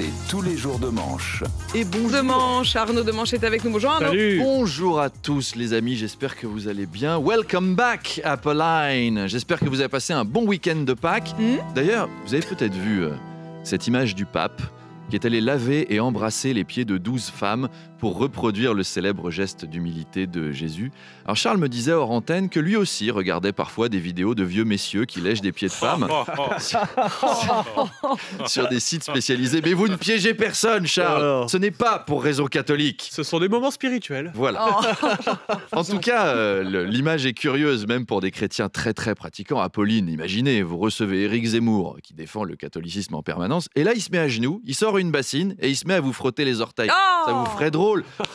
C'est tous les jours de manche. Et bonjour. Demanche, Arnaud Demanche est avec nous. Bonjour Arnaud. Salut. Bonjour à tous les amis, j'espère que vous allez bien. Welcome back Apolline. J'espère que vous avez passé un bon week-end de Pâques. D'ailleurs, vous avez peut-être vu cette image du pape qui est allé laver et embrasser les pieds de 12 femmes pour reproduire le célèbre geste d'humilité de Jésus. Alors Charles me disait hors antenne que lui aussi regardait parfois des vidéos de vieux messieurs qui lèchent des pieds de femmes sur des sites spécialisés. Mais vous ne piégez personne, Charles. Ce n'est pas pour raison catholique. Ce sont des moments spirituels. Voilà. En tout cas, l'image est curieuse, même pour des chrétiens très très pratiquants. Apolline, imaginez, vous recevez Éric Zemmour, qui défend le catholicisme en permanence, et là il se met à genoux, il sort une bassine et il se met à vous frotter les orteils. Ça vous ferait drôle.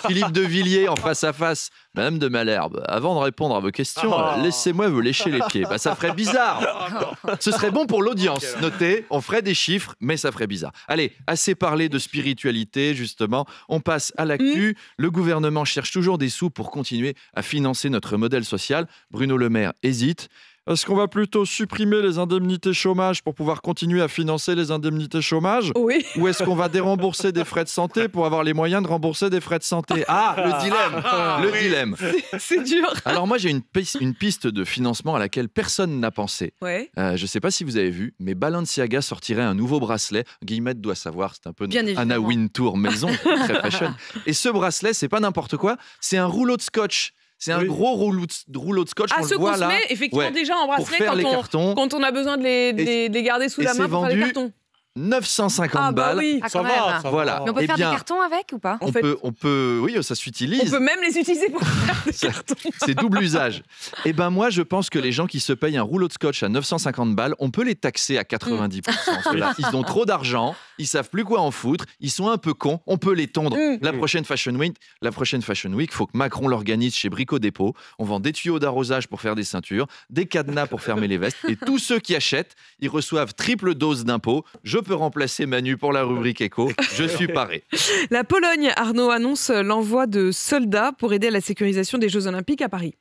Philippe de Villiers en face à face. Madame de Malherbe, avant de répondre à vos questions, laissez-moi vous lécher les pieds. Ça ferait bizarre. Ce serait bon pour l'audience. Notez, on ferait des chiffres, mais ça ferait bizarre. Allez, assez parlé de spiritualité, justement. On passe à l'actu. Le gouvernement cherche toujours des sous pour continuer à financer notre modèle social. Bruno Le Maire hésite. Est-ce qu'on va plutôt supprimer les indemnités chômage pour pouvoir continuer à financer les indemnités chômage ? Oui. Ou est-ce qu'on va dérembourser des frais de santé pour avoir les moyens de rembourser des frais de santé ? Ah, le dilemme. Le dilemme. C'est dur. Alors moi, j'ai une piste de financement à laquelle personne n'a pensé. Ouais. Je ne sais pas si vous avez vu, mais Balenciaga sortirait un nouveau bracelet. Guillemette doit savoir, c'est un peu Anna Wintour maison, très fashion. Et ce bracelet, c'est pas n'importe quoi, c'est un rouleau de scotch. C'est un gros rouleau de scotch qu'on le voit là. Met effectivement déjà en bracelet quand on a besoin de les garder sous la main pour faire des cartons. 950 balles. Oui. Ça va. Voilà. Mais on peut faire des cartons avec ou pas ? On peut, oui, ça s'utilise. On peut même les utiliser pour faire des cartons. C'est double usage. Et ben moi, je pense que les gens qui se payent un rouleau de scotch à 950 balles, on peut les taxer à 90%. Ceux-là, ils ont trop d'argent, ils savent plus quoi en foutre, ils sont un peu cons, on peut les tondre. La prochaine Fashion Week, il faut que Macron l'organise chez Brico Dépôt. On vend des tuyaux d'arrosage pour faire des ceintures, des cadenas pour fermer les vestes, et tous ceux qui achètent, ils reçoivent triple dose d'impôts. Je peux remplacer Manu pour la rubrique éco. Je suis paré. La Pologne, Arnaud, annonce l'envoi de soldats pour aider à la sécurisation des Jeux Olympiques à Paris.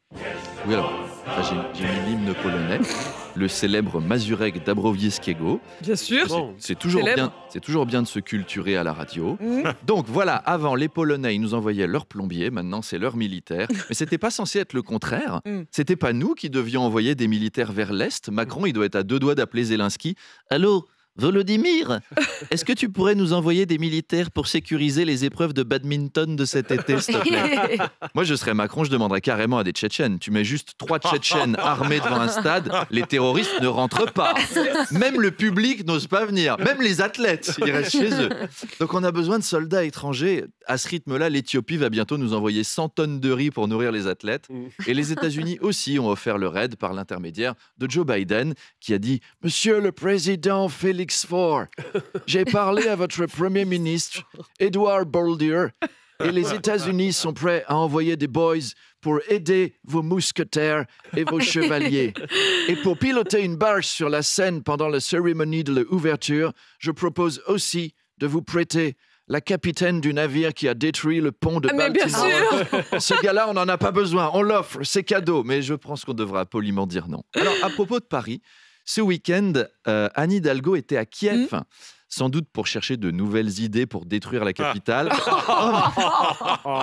Oui, alors, j'ai mis l'hymne polonais, le célèbre Mazurek Dąbrowskiego. Bien sûr. C'est toujours bien de se culturer à la radio. Donc voilà, avant, les Polonais, ils nous envoyaient leurs plombiers, maintenant c'est leurs militaires. Mais c'était pas censé être le contraire. C'était pas nous qui devions envoyer des militaires vers l'Est. Macron, il doit être à deux doigts d'appeler Zelensky. Allô, Volodymyr, est-ce que tu pourrais nous envoyer des militaires pour sécuriser les épreuves de badminton de cet été, s'il te plaît ? Moi, je serais Macron, je demanderais carrément à des Tchétchènes. Tu mets juste 3 Tchétchènes armés devant un stade, les terroristes ne rentrent pas. Même le public n'ose pas venir. Même les athlètes, ils restent chez eux. Donc, on a besoin de soldats étrangers. À ce rythme-là, l'Éthiopie va bientôt nous envoyer 100 tonnes de riz pour nourrir les athlètes. Et les États-Unis aussi ont offert le raid par l'intermédiaire de Joe Biden, qui a dit « Monsieur le Président Félix Faure, j'ai parlé à votre Premier ministre, Edward Bolder, et les États-Unis sont prêts à envoyer des boys pour aider vos mousquetaires et vos chevaliers. Et pour piloter une barge sur la Seine pendant la cérémonie de l'ouverture, je propose aussi de vous prêter la capitaine du navire qui a détruit le pont de Baltimore. Bien sûr. Ce gars-là, on n'en a pas besoin. On l'offre, c'est cadeau. Mais je pense qu'on devra poliment dire non. Alors, à propos de Paris, ce week-end, Anne Hidalgo était à Kiev, sans doute pour chercher de nouvelles idées pour détruire la capitale.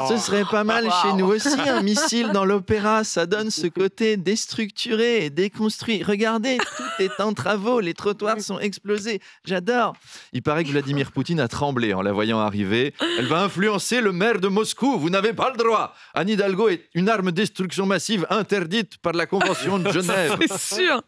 Ce serait pas mal chez nous aussi, un missile dans l'opéra. Ça donne ce côté déstructuré et déconstruit. Regardez, tout est en travaux, les trottoirs sont explosés. J'adore. Il paraît que Vladimir Poutine a tremblé en la voyant arriver. Elle va influencer le maire de Moscou. Vous n'avez pas le droit. Anne Hidalgo est une arme de destruction massive interdite par la Convention de Genève. C'est sûr.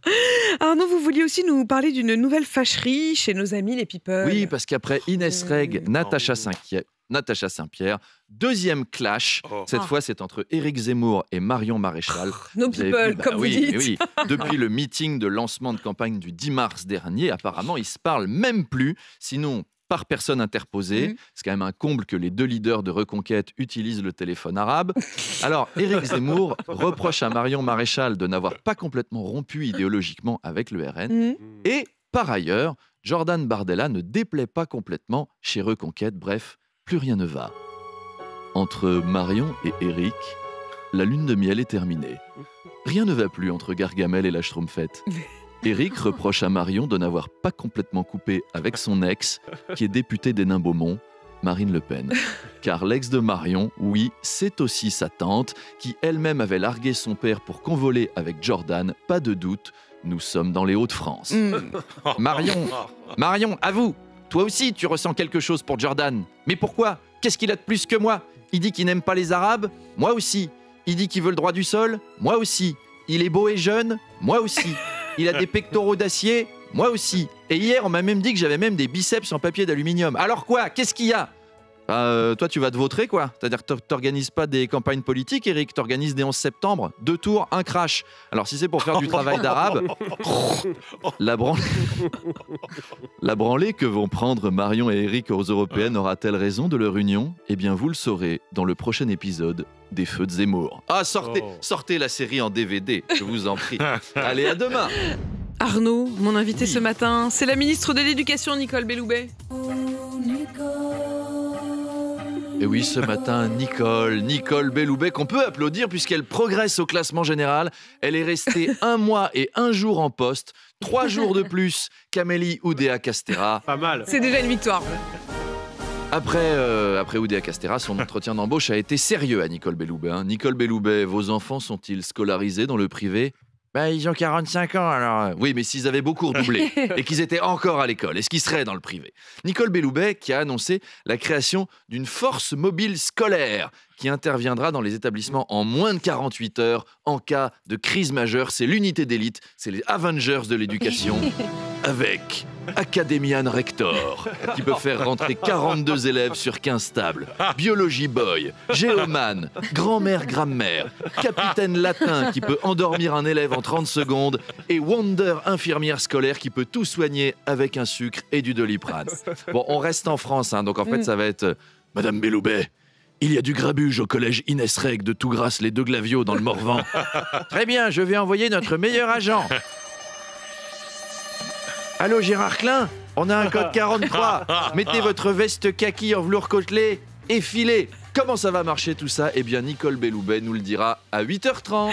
Arnaud, vous vouliez aussi nous parler d'une nouvelle fâcherie chez nos amis les people. Oui, parce qu'après Inès Reg, Natacha Saint-Pierre, deuxième clash. Cette fois, c'est entre Éric Zemmour et Marion Maréchal. Nos people, comme vous dites. Oui. Depuis le meeting de lancement de campagne du 10 mars dernier, apparemment, ils se parlent même plus, sinon par personne interposée. C'est quand même un comble que les deux leaders de Reconquête utilisent le téléphone arabe. Alors, Éric Zemmour reproche à Marion Maréchal de n'avoir pas complètement rompu idéologiquement avec le RN. Et par ailleurs, Jordan Bardella ne déplaît pas complètement chez Reconquête. Bref, plus rien ne va. Entre Marion et Éric, la lune de miel est terminée. Rien ne va plus entre Gargamel et la Schtroumpfette. Éric reproche à Marion de n'avoir pas complètement coupé avec son ex, qui est députée des Nains-Beaumont, Marine Le Pen. Car l'ex de Marion, oui, c'est aussi sa tante, qui elle-même avait largué son père pour convoler avec Jordan, pas de doute, nous sommes dans les Hauts-de-France. Marion, avoue, toi aussi tu ressens quelque chose pour Jordan. Mais pourquoi? Qu'est-ce qu'il a de plus que moi? Il dit qu'il n'aime pas les Arabes? Moi aussi. Il dit qu'il veut le droit du sol? Moi aussi. Il est beau et jeune? Moi aussi. Il a des pectoraux d'acier? Moi aussi. Et hier, on m'a même dit que j'avais même des biceps en papier d'aluminium. Alors quoi? Qu'est-ce qu'il y a? Toi, tu vas te vautrer, quoi. C'est-à-dire que t'organises pas des campagnes politiques, Eric, t'organises des 11 septembre, 2 tours, un crash. Alors si c'est pour faire du travail d'arabe, la branlée que vont prendre Marion et Eric aux Européennes aura-t-elle raison de leur union? Eh bien, vous le saurez dans le prochain épisode des Feux de Zemmour. Ah, sortez la série en DVD, je vous en prie. Allez, à demain. Arnaud, mon invité ce matin, c'est la ministre de l'Éducation, Nicole Belloubet. Et oui, ce matin, Nicole Belloubet, qu'on peut applaudir puisqu'elle progresse au classement général. Elle est restée 1 mois et 1 jour en poste, 3 jours de plus qu'Amélie Oudéa-Castéra. Pas mal. C'est déjà une victoire. Après Oudéa-Castéra, son entretien d'embauche a été sérieux à Nicole Belloubet. Nicole Belloubet, vos enfants sont-ils scolarisés dans le privé? Ils ont 45 ans alors. Oui, mais s'ils avaient beaucoup redoublé et qu'ils étaient encore à l'école, est-ce qu'ils seraient dans le privé? Nicole Belloubet qui a annoncé la création d'une force mobile scolaire qui interviendra dans les établissements en moins de 48 heures en cas de crise majeure. C'est l'unité d'élite, c'est les Avengers de l'éducation avec Academian Rector qui peut faire rentrer 42 élèves sur 15 tables, Biologie Boy, Géoman, Grand-mère Grammaire, Capitaine Latin qui peut endormir un élève en 30 secondes et Wonder Infirmière scolaire qui peut tout soigner avec un sucre et du Doliprane. Bon, on reste en France, donc en fait ça va être Madame Belloubet. Il y a du grabuge au collège Inès Reg de Tougrasse-les-Deux-Glaviaux dans le Morvan. Très bien, je vais envoyer notre meilleur agent. Allô Gérard Klein, on a un code 43. Mettez votre veste kaki en velours côtelé et filez. Comment ça va marcher tout ça? Eh bien Nicole Belloubet nous le dira à 8h30.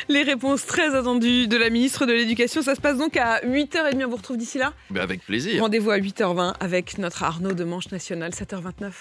Les réponses très attendues de la ministre de l'Éducation, ça se passe donc à 8h30. On vous retrouve d'ici là? Avec plaisir. Rendez-vous à 8h20 avec notre Arnaud de Manche Nationale, 7h29.